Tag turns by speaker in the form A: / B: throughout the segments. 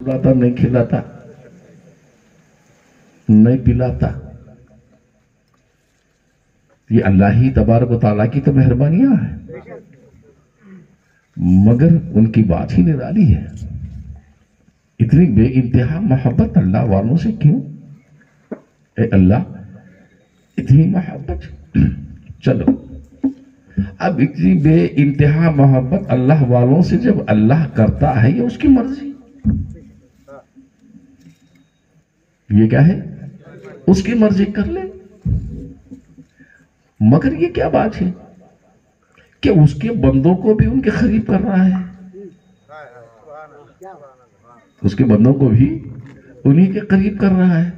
A: खिलाता नहीं खिलाता, नहीं पिलाता, ये अल्लाह ही तबारक व तआला की तो मेहरबानियां है। मगर उनकी बात ही निराली है। इतनी बेइंतहा मोहब्बत अल्लाह वालों से क्यों? ए अल्लाह, इतनी मोहब्बत। चलो, अब इतनी बेइंतहा मोहब्बत अल्लाह वालों से जब अल्लाह करता है, ये उसकी मर्जी। ये क्या है? उसकी मर्जी, कर ले। मगर ये क्या बात है कि उसके बंदों को भी उनके करीब कर रहा है, उसके बंदों को भी उन्हीं के करीब कर रहा है।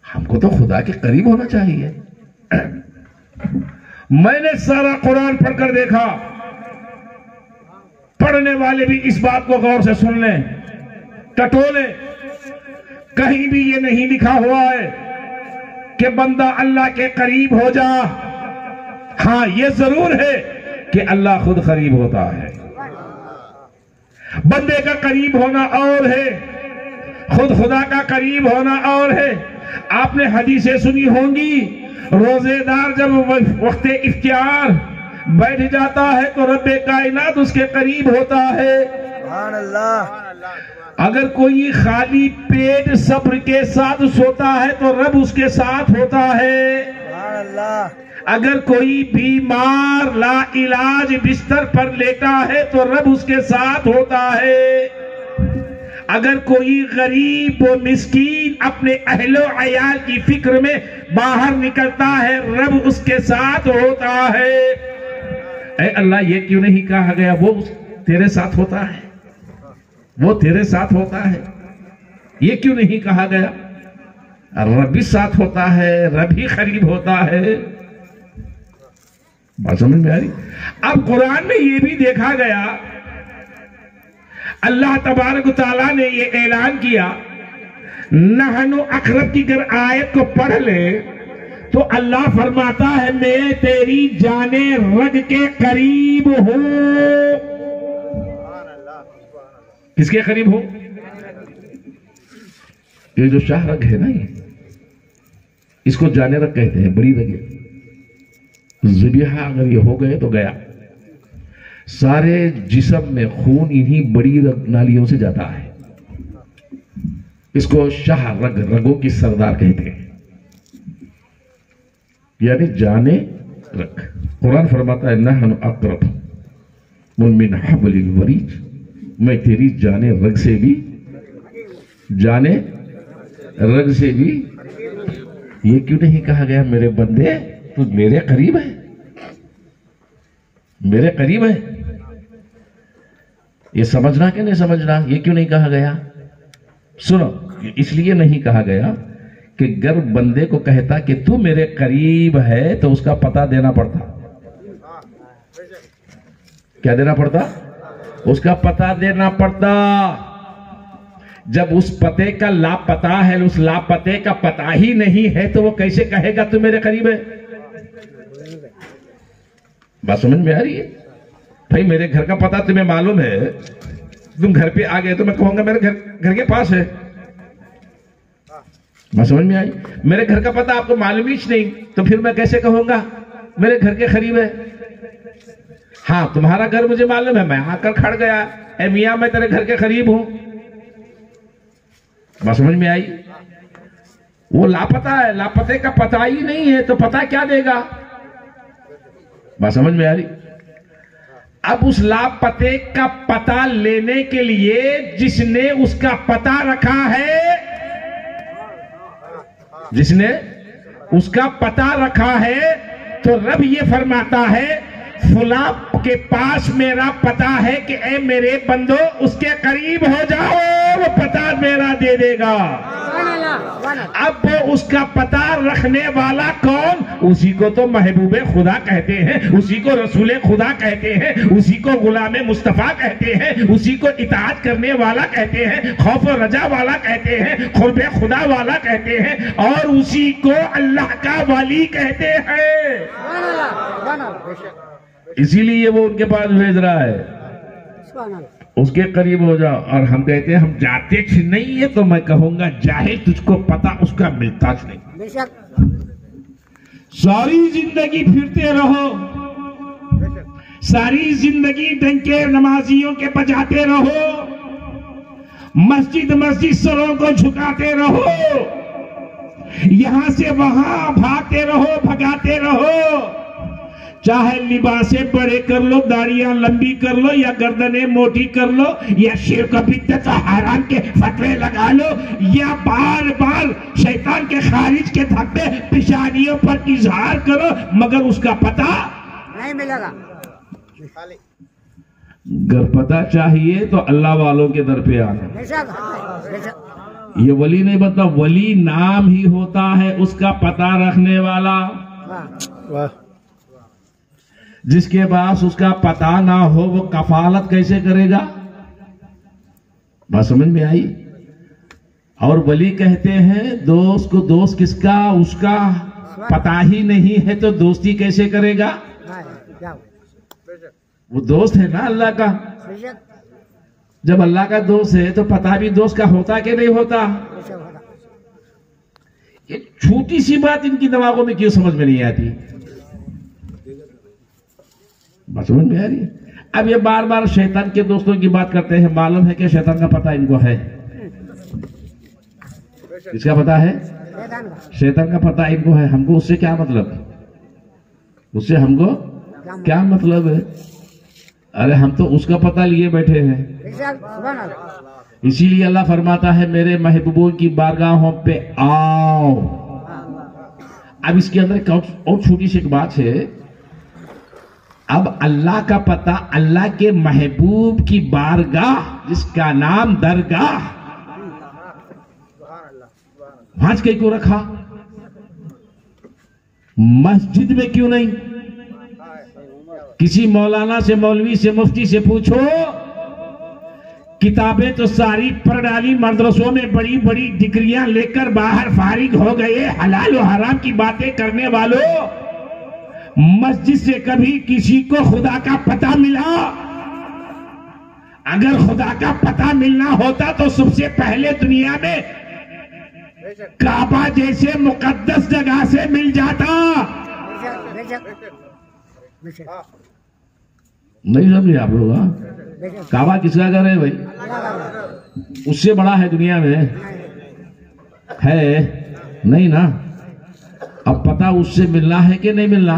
A: हमको तो खुदा के करीब होना चाहिए। मैंने सारा कुरान पढ़कर देखा, पढ़ने वाले भी इस बात को गौर से सुन लें, टटोले। कहीं भी ये नहीं लिखा हुआ है कि बंदा अल्लाह के करीब हो जा। हां, ये जरूर है कि अल्लाह खुद करीब होता है। बंदे का करीब होना और है, खुद खुदा का करीब होना और है। आपने हदीसें सुनी होंगी, रोजेदार जब वक्त इफ्तियार बैठ जाता है तो रब्बे कायनात उसके करीब होता है। सुभान अल्लाह। अगर कोई खाली पेट सब्र के साथ सोता है तो रब उसके साथ होता है। सुभान अल्लाह। अगर कोई बीमार ला इलाज बिस्तर पर लेटा है तो रब उसके साथ होता है। अगर कोई गरीब व मिस्कीन अपने अहलो अयाल की फिक्र में बाहर निकलता है, रब उसके साथ होता है। ऐ अल्लाह, ये क्यों नहीं कहा गया वो तेरे साथ होता है, वो तेरे साथ होता है? ये क्यों नहीं कहा गया? रब भी साथ होता है, रब ही करीब होता है। बात समझ में आ रही? अब कुरान में ये भी देखा गया, अल्लाह तबारक तआला ने ये ऐलान किया। नहनु अक़रब की अगर आयत को पढ़ ले तो अल्लाह फरमाता है, मैं तेरी जाने रग के करीब हूं। किसके करीब हूं? ये जो शाह रग है ना, ये इसको जाने रग कहते हैं, बड़ी रग है। ज़िबिहा अगर ये हो गए तो गया। सारे जिस्म में खून इन्हीं बड़ी रग नालियों से जाता है। इसको शाह रग, रगों की सरदार कहते हैं, यानी जाने रग। कुरान फरमाता है, नहनु अक़रब मिन हब्लिल वरीद, मैं तेरी जाने रग से भी, जाने रग से भी। ये क्यों नहीं कहा गया मेरे बंदे तू मेरे करीब है, मेरे करीब है? ये समझना कि नहीं समझना? ये क्यों नहीं कहा गया? सुनो, इसलिए नहीं कहा गया कि अगर बंदे को कहता कि तू मेरे करीब है तो उसका पता देना पड़ता। क्या देना पड़ता? उसका पता देना पड़ता। जब उस पते का लापता है, उस लापते का पता ही नहीं है, तो वो कैसे कहेगा तू मेरे करीब है? बात समझ में आ रही है? भाई, मेरे घर का पता तुम्हें मालूम है, तुम घर पे आ गए तो मैं कहूंगा मेरे घर के पास है। बात समझ में आई? मेरे घर का पता आपको मालूम ही नहीं, तो फिर मैं कैसे कहूंगा मेरे घर के करीब है? हाँ, तुम्हारा घर मुझे मालूम है, मैं आकर खड़ गया, ए मियां मैं तेरे घर के करीब हूं। बात समझ में आई? वो लापता है, लापते का पता ही नहीं है, तो पता क्या देगा? बात समझ में आ रही? अब उस लापते का पता लेने के लिए जिसने उसका पता रखा है, जिसने उसका पता रखा है, तो रब ये फरमाता है, फुला के पास मेरा पता है कि ए मेरे बंदो उसके करीब हो जाओ, वो पता मेरा दे देगा। अब वो उसका पता रखने वाला कौन? उसी को तो महबूबे खुदा कहते हैं, उसी को रसूले खुदा कहते हैं, उसी को गुलाम मुस्तफा कहते हैं, उसी को इताअत करने वाला कहते हैं, खौफ और रजा वाला कहते हैं, खुर्बे खुदा वाला कहते हैं, और उसी को अल्लाह का वली कहते हैं। इसीलिए वो उनके पास भेज रहा है। उसके करीब हो जाओ और हम कहते हैं हम जाते नहीं है, तो मैं कहूंगा जाहिल, तुझको पता उसका मिलता नहीं। सारी जिंदगी फिरते रहो, सारी जिंदगी डंके नमाजियों के बजाते रहो, मस्जिद मस्जिद सरों को झुकाते रहो, यहां से वहां भागते रहो, भगाते रहो, चाहे लिबासे बड़े कर लो, दाढ़ियां लंबी कर लो, या गर्दनें मोटी कर लो, या शिर्क बिद्दत हराम के फतवे लगा लो, या बार बार शैतान के खारिज के धब्बे पेशानियों पर इजहार करो, मगर उसका पता नहीं मिलेगा। अगर पता चाहिए तो अल्लाह वालों के दर पे आना। ये वली नहीं बनता, वली नाम ही होता है उसका पता रखने वाला। जिसके पास उसका पता ना हो वो कफालत कैसे करेगा? बात समझ में आई? और वली कहते हैं दोस्त को दोस्त किसका, उसका पता ही नहीं है तो दोस्ती कैसे करेगा? वो दोस्त है ना अल्लाह का। जब अल्लाह का दोस्त है तो पता भी दोस्त का होता कि नहीं होता? ये छोटी सी बात इनकी दिमागों में क्यों समझ में नहीं आती? बात समझ में आ रही है? अब ये बार बार शैतान के दोस्तों की बात करते हैं, मालूम है कि शैतान का पता इनको है। इसका पता है, शैतान का पता इनको है। हमको उससे क्या मतलब? उससे हमको क्या मतलब है? अरे हम तो उसका पता लिए बैठे हैं। इसीलिए अल्लाह फरमाता है मेरे महबूबों की बारगाहों पे आओ। अब इसके अंदर और छोटी सी एक बात है। अब अल्लाह का पता, अल्लाह के महबूब की बारगाह जिसका नाम दरगाह, वहां कहीं को रखा, मस्जिद में क्यों नहीं? किसी मौलाना से, मौलवी से, मुफ्ती से पूछो, किताबें तो सारी पढ़ डाली, मदरसों में बड़ी बड़ी डिग्रियां लेकर बाहर फारिग हो गए, हलाल और हराम की बातें करने वालों, मस्जिद से कभी किसी को खुदा का पता मिला? अगर खुदा का पता मिलना होता तो सबसे पहले दुनिया में काबा जैसे मुकद्दस जगह से मिल जाता। नहीं समझे आप लोग? काबा किसका घर है भाई? उससे बड़ा है दुनिया में? है नहीं ना? अब पता उससे मिलना है कि नहीं मिलना?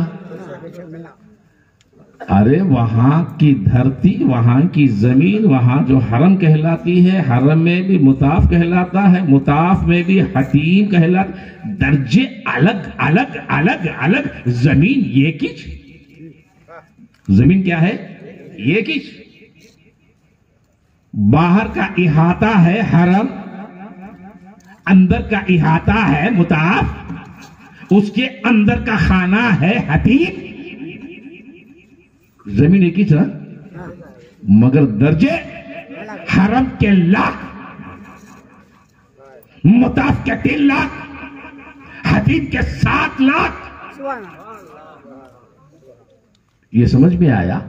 A: अरे वहां की धरती, वहां की जमीन, वहां जो हरम कहलाती है, हरम में भी मुताफ कहलाता है, मुताफ में भी हतीम कहलाता। दर्जे अलग अलग अलग अलग, जमीन एक ही। जमीन क्या है? एक ही। बाहर का इहाता है हरम, अंदर का इहाता है मुताफ, उसके अंदर का खाना है हतीम। जमीन एक ही था, मगर दर्जे हरम के लाख, मुताफ के 3 लाख, हतीम के 7 लाख। ये समझ में आया?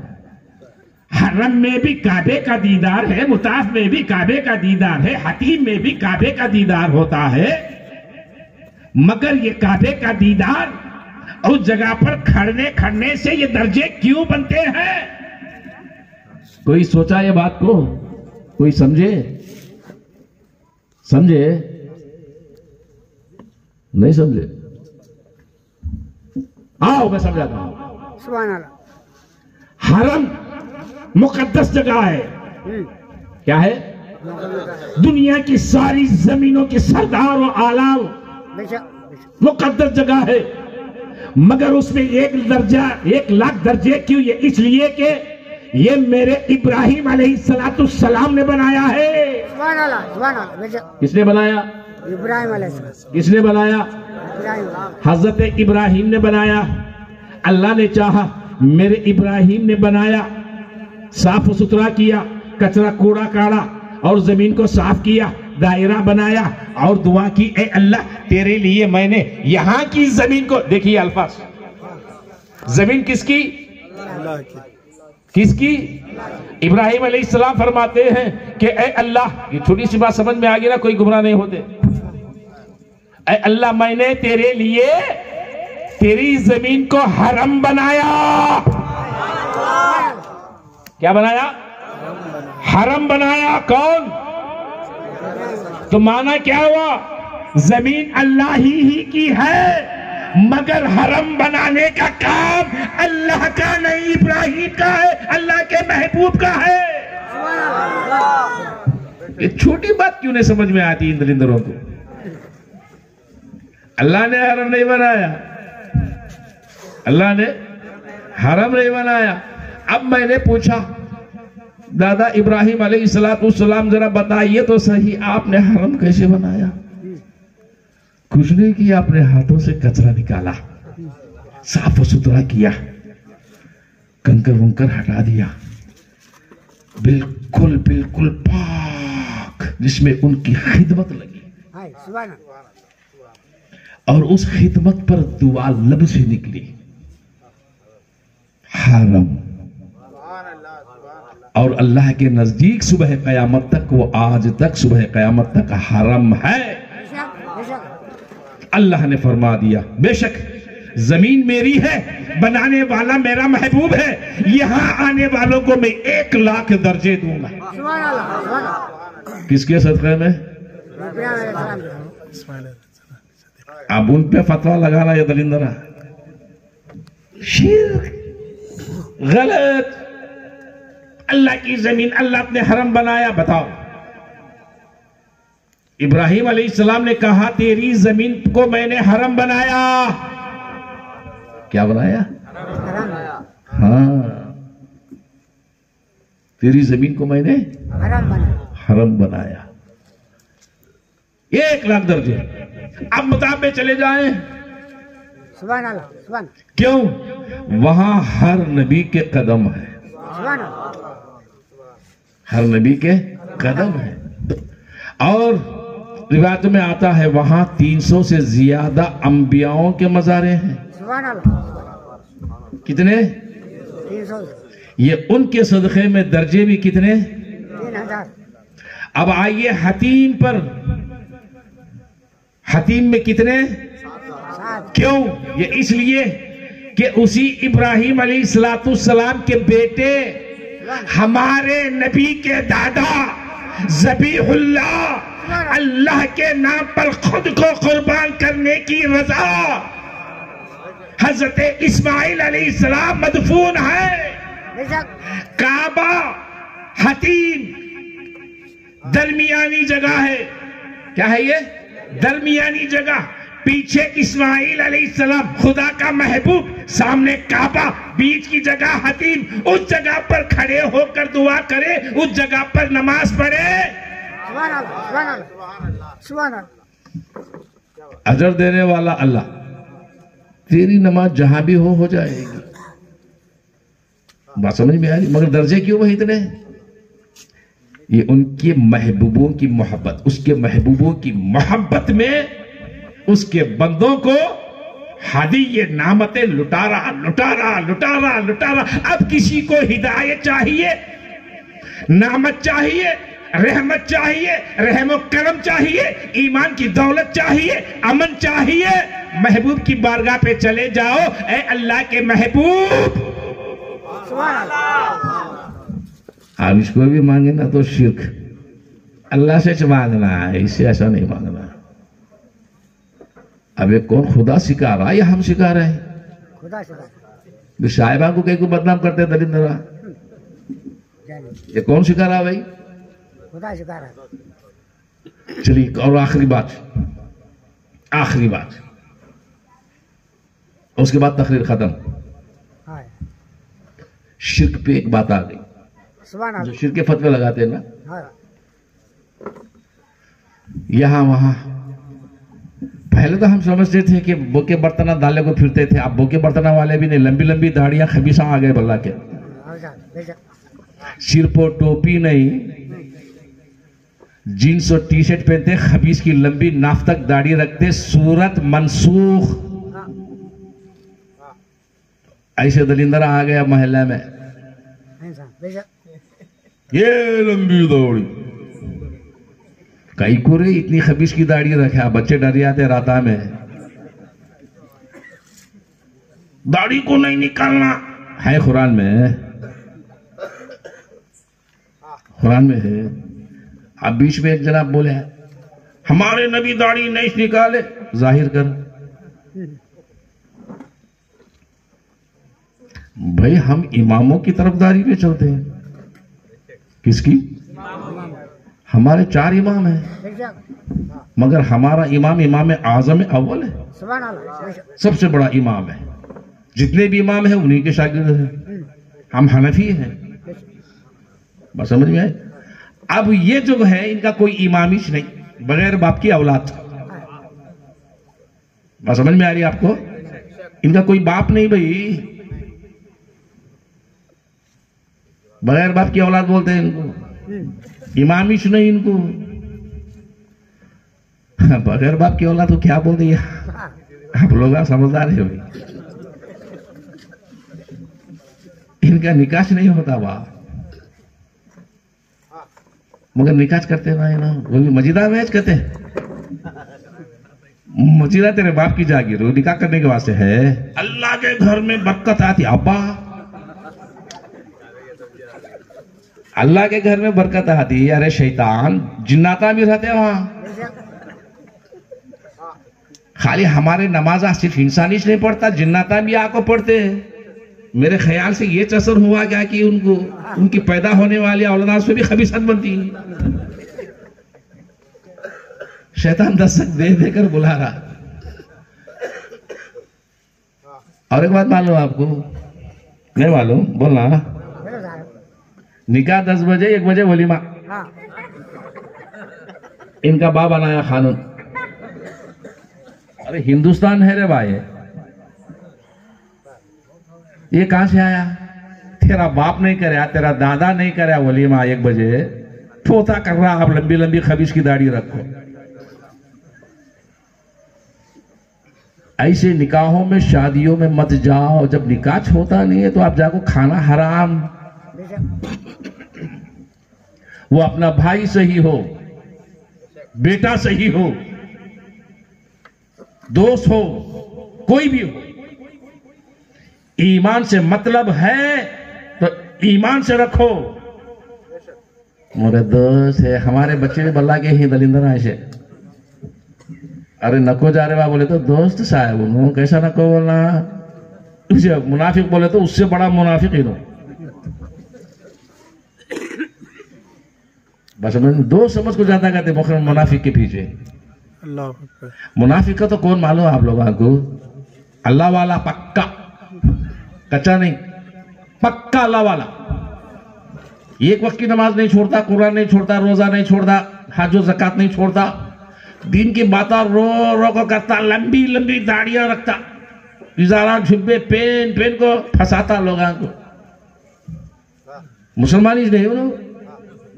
A: हरम में भी काबे का दीदार है, मुताफ में भी काबे का दीदार है, हतीम में भी काबे का दीदार होता है, मगर ये काबे का दीदार उस जगह पर खड़ने से ये दर्जे क्यों बनते हैं? कोई सोचा ये बात को? कोई समझे? समझे? नहीं समझे? आओ मैं समझाता हूं। सुभान अल्लाह। हरम मुकद्दस जगह है। क्या है? दुनिया की सारी जमीनों के सरदार और आलाम मुकद्दस जगह है, मगर उसमें 1 लाख दर्जे क्यों? ये इसलिए कि ये मेरे इब्राहिम अलैहिस्सलाम ने बनाया है। सुभान अल्लाह। किसने बनाया? इब्राहिम अलैहिस्सलाम। किसने बनाया? हजरत इब्राहिम ने बनाया। अल्लाह ने चाहा, मेरे इब्राहिम ने बनाया, साफ सुथरा किया, कचरा कूड़ा काढ़ा और जमीन को साफ किया, दायरा बनाया और दुआ की, ए अल्लाह तेरे लिए मैंने यहां की जमीन को, देखिए अल्फाज, जमीन किसकी? अल्लाह की। किसकी? इब्राहिम अलैहिस्सलाम फरमाते हैं कि ए अल्लाह, ये छोटी सी बात समझ में आ गई ना, कोई गुमराह नहीं होते। ए अल्लाह, मैंने तेरे लिए तेरी जमीन को हरम बनाया। क्या बनाया? हरम बनाया। कौन? तो माना क्या हुआ? जमीन अल्लाह ही की है, मगर हरम बनाने का काम अल्लाह का नहीं, इब्राहिम का है, अल्लाह के महबूब का है। ये छोटी बात क्यों नहीं समझ में आती इन दरिंदरों को? अल्लाह ने हरम नहीं बनाया, अल्लाह ने हरम नहीं बनाया। अब मैंने पूछा, दादा इब्राहिम अलैहिस्सलाम, जरा बताइए तो सही, आपने हरम कैसे बनाया? कुछ नहीं किया, अपने हाथों से कचरा निकाला, साफ सुथरा किया, कंकर वंकर हटा दिया, बिल्कुल बिल्कुल पाक, जिसमें उनकी खिदमत लगी। और उस खिदमत पर दुआ लब से निकली, हरम। और अल्लाह के नजदीक सुबह कयामत तक, वो आज तक सुबह कयामत तक हरम है। अल्लाह ने फरमा दिया, बेशक जमीन मेरी है, बनाने वाला मेरा महबूब है, यहां आने वालों को मैं 1 लाख दर्जे दूंगा। किसके सदक़े में? अब उन पे फतवा लगाना ये दलिंदरा शिर्क, गलत। अल्लाह की जमीन, अल्लाह ने हरम बनाया। बताओ, इब्राहिम अलैहिस्सलाम ने कहा तेरी जमीन को मैंने हरम बनाया। क्या बनाया? हाँ, तेरी जमीन को मैंने हरम बनाया। 1 लाख दर्जे। अब मुताब में चले जाएं।
B: सुभान अल्लाह, सुभान।
A: क्यों? वहां हर नबी के कदम है, हर नबी के कदम है। और रिवायत में आता है वहां 300 से ज्यादा अंबियाओं के मज़ारे हैं। कितने?
B: 300।
A: ये उनके सदक़े में दर्जे भी कितने?
B: 3000।
A: अब आइए हतीम पर। हतीम में कितने?
B: 7।
A: क्यों? ये इसलिए कि उसी इब्राहिम अलैहिस्सलाम के बेटे, हमारे नबी के दादा ज़बीहुल्लाह, अल्लाह के नाम पर खुद को कुर्बान करने की रजा हजरत इस्माइल अलैहिस्सलाम मदफून है। काबा हतीम दरमियानी जगह है। क्या है ये? दरमियानी जगह। पीछे इस्माइल अलैहिस्सलाम खुदा का महबूब, सामने काबा, बीच की जगह हतीम। उस जगह पर खड़े होकर दुआ करे, उस जगह पर नमाज पढ़े। अजर देने वाला अल्लाह, तेरी नमाज जहां भी हो जाएगी। बात समझ में आ रही? मगर दर्जे क्यों वही इतने? ये उनके महबूबों की मोहब्बत, उसके महबूबों की मोहब्बत में उसके बंदों को हदीये नामतें लुटारा लुटारा लुटारा लुटारा। अब किसी को हिदायत चाहिए, नामत चाहिए, रहमत चाहिए, रहमो करम चाहिए, ईमान की दौलत चाहिए, अमन चाहिए, महबूब की बारगाह पे चले जाओ। ए अल्लाह के महबूब, आप इसको भी मांगे ना तो शिर्क। अल्लाह से मांगना है, इससे ऐसा नहीं मांगना। अब ये कौन खुदा सिखा रहा है या हम सिखा रहे हैं?
B: खुदा सिखा।
A: जो साहिबा को कहीं को बदनाम करते हैं दरिंदरा, ये कौन सिखा रहा है भाई?
B: खुदा सिखा रहा।
A: चलिए, और आखिरी बात, आखिरी बात, उसके बाद तकरीर खत्म। शिर्क पे एक बात आ गई। जो शिर्क के फतवे लगाते हैं ना, यहां वहां, पहले तो हम समझते थे कि बोके बर्तना डाले को फिरते थे। अब बोके बर्तना वाले भी नहीं, लंबी लंबी दाढ़ियां खबीसा आ गए बल्ला के। सिर पर टोपी नहीं, जीन्स और टी शर्ट पहनते, खबीस की लंबी नाफ तक दाढ़ी रखते, सूरत मनसूख। ऐसे दलिंदरा आ गया मोहल्ला में।
B: बेशक
A: ये लंबी दौड़ी कई को रे इतनी खबीस की दाढ़ी रखे बच्चे डर जाते राता में दाढ़ी को नहीं निकालना है कुरान में है। अब बीच में एक जनाब बोले हमारे नबी दाढ़ी नहीं निकाले जाहिर कर भाई हम इमामों की तरफदारी में चलते हैं किसकी हमारे 4 इमाम हैं
B: बेशक
A: मगर हमारा इमाम आजम अव्वल है
B: सुभान अल्लाह बेशक
A: सबसे बड़ा इमाम है जितने भी इमाम हैं उन्हीं के शागिर्द हैं हम हनफी हैं बस समझ में आए। अब ये जो है इनका कोई इमामिश नहीं बगैर बाप की औलाद बस समझ में आ रही है आपको इनका कोई बाप नहीं भाई बगैर बाप की औलाद बोलते हैं इनको इमामिश नहीं इनको बगैर बाप की औलाद तो क्या बोलते हैं आप लोग समझदार है भाई इनका निकाश नहीं होता बाप मगर निकाज करते भाई ना वो भी मजीदा मैच कहते हैं मजीदा तेरे बाप की जागीर वो निकाह करने के वास्ते है अल्लाह के घर में बरकत आती अब्बा अल्लाह के घर में बरकत आती अरे शैतान जिन्नाता भी रहते हैं वहां खाली हमारे नमाजा सिर्फ इंसानिश नहीं पढ़ता जिन्नाता भी आको पढ़ते हैं मेरे ख्याल से ये चसर हुआ क्या कि उनको उनकी पैदा होने वाली औलाद से भी खबीसत बनती है शैतान दस्तक दे देकर बुला रहा। और एक बात मालूम आपको नहीं मालूम बोलना निकाह 10 बजे 1 बजे वलीमा
B: हाँ
A: इनका बाप बनाया कानून अरे हिंदुस्तान है रे भाई ये कहां से आया तेरा बाप नहीं करे तेरा दादा नहीं करे वलीमा 1 बजे ठोता कर रहा आप लंबी लंबी खबीज की दाढ़ी रखो ऐसे निकाहों में शादियों में मत जाओ जब निकाह होता नहीं है तो आप जाको खाना हराम वो अपना भाई सही हो बेटा सही हो दोस्त हो कोई भी हो ईमान से मतलब है तो ईमान से रखो मोरे दोस्त है हमारे बच्चे भी बल्ला के ही दलिंदर ऐसे अरे नको जा रहे बा बोले तो दोस्त साहब उन्होंने कैसा नको बोलना उसे मुनाफिक बोले तो उससे बड़ा मुनाफिक ही नो बस दो समझ को ज्यादा करते मुखर मुनाफिक के पीछे
C: अल्लाह
A: मुनाफिक का तो कौन मालूम आप लोगों को अल्लाह वाला पक्का कच्चा नहीं पक्का अल्लाह वाला एक वक्त की नमाज नहीं छोड़ता कुरान नहीं छोड़ता रोजा नहीं छोड़ता हज ज़कात नहीं छोड़ता दिन की बातें रो रो को करता लंबी लंबी दाढ़ियां रखता इजारा झुब्बे पेन पेन को फंसाता लोगों को मुसलमान ही नहीं उन्होंने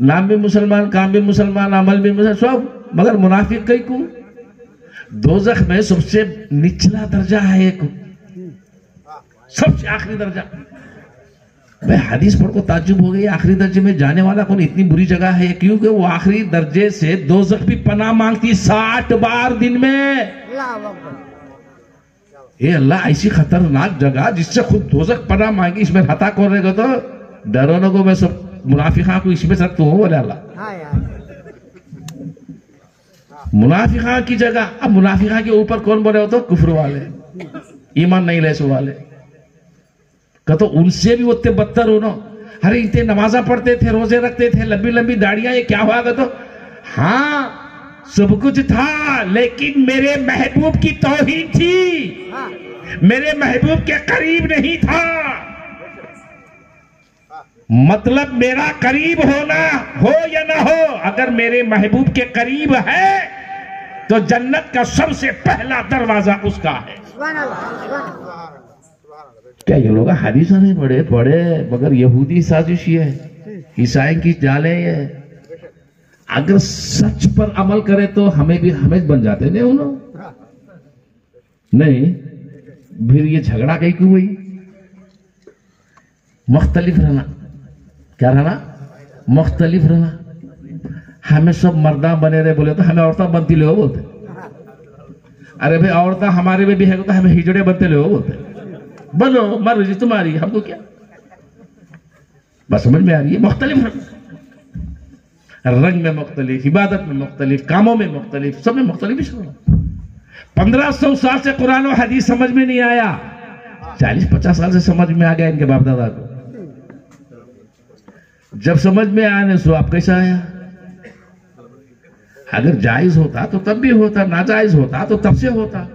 A: नाम भी मुसलमान काम भी मुसलमान अमल भी मुसलमान सब मगर मुनाफिक कई को दोज़ख में सबसे निचला दर्जा है एक सबसे आखिरी दर्जा मैं हदीस पढ़ को ताज्जुब हो गई आखिरी दर्जे में जाने वाला कौन इतनी बुरी जगह है क्योंकि वो आखिरी दर्जे से दोज़ख भी पनाह मांगती 60 बार दिन में ये अल्लाह ऐसी खतरनाक जगह जिससे खुद दोज़ख पनाह मांगी इसमें हता कौन रहेगा तो डरो न को मैं सब मुनाफिका को इसमें रखता हूँ बोले अल्लाह मुनाफिका की जगह अब मुनाफिका के ऊपर कौन बोले हो तो कुफ्र वाले ईमान नहीं ले सो वाले तो उनसे भी उतने बदतर हो ना अरे इतने नमाजा पढ़ते थे रोजे रखते थे लंबी लंबी दाढ़ियां ये क्या हुआ तो हाँ सब कुछ था लेकिन मेरे महबूब की तौहीन थी मेरे महबूब के करीब नहीं था मतलब मेरा करीब होना हो या ना हो अगर मेरे महबूब के करीब है तो जन्नत का सबसे पहला दरवाजा उसका है क्या ये लोग हदीस नहीं पढ़े पढ़े मगर यहूदी साजिश है ईसाई की जाले है अगर सच पर अमल करे तो हमें भी हमें बन जाते नहीं उन्होंने नहीं फिर ये झगड़ा कहीं क्यों हुई मुख्तलिफ रहना क्या रहना, मुख्तलिफ रहना। हमें सब मर्दा बने रहे बोले तो हमें औरता बनती ले बोलते। अरे भाई औरता हमारे में भी है तो हमें हिजड़े बनते ले बोलते। बनो मर्जी तुम्हारी, हमको क्या। बस समझ में आ रही है, मुख्तलिफ रंग में मुख्तलिफ, इबादत में मुख्तलिफ, कामों में मुख्तलिफ, सब में मुख्तलिफ। 1500 साल से कुरान और हदीस समझ में नहीं आया, 40-50 साल से समझ में आ गया इनके बाप दादा को। जब समझ में आने सो आप कैसा आया। अगर जायज होता तो तब भी होता, नाजायज होता तो तब से होता।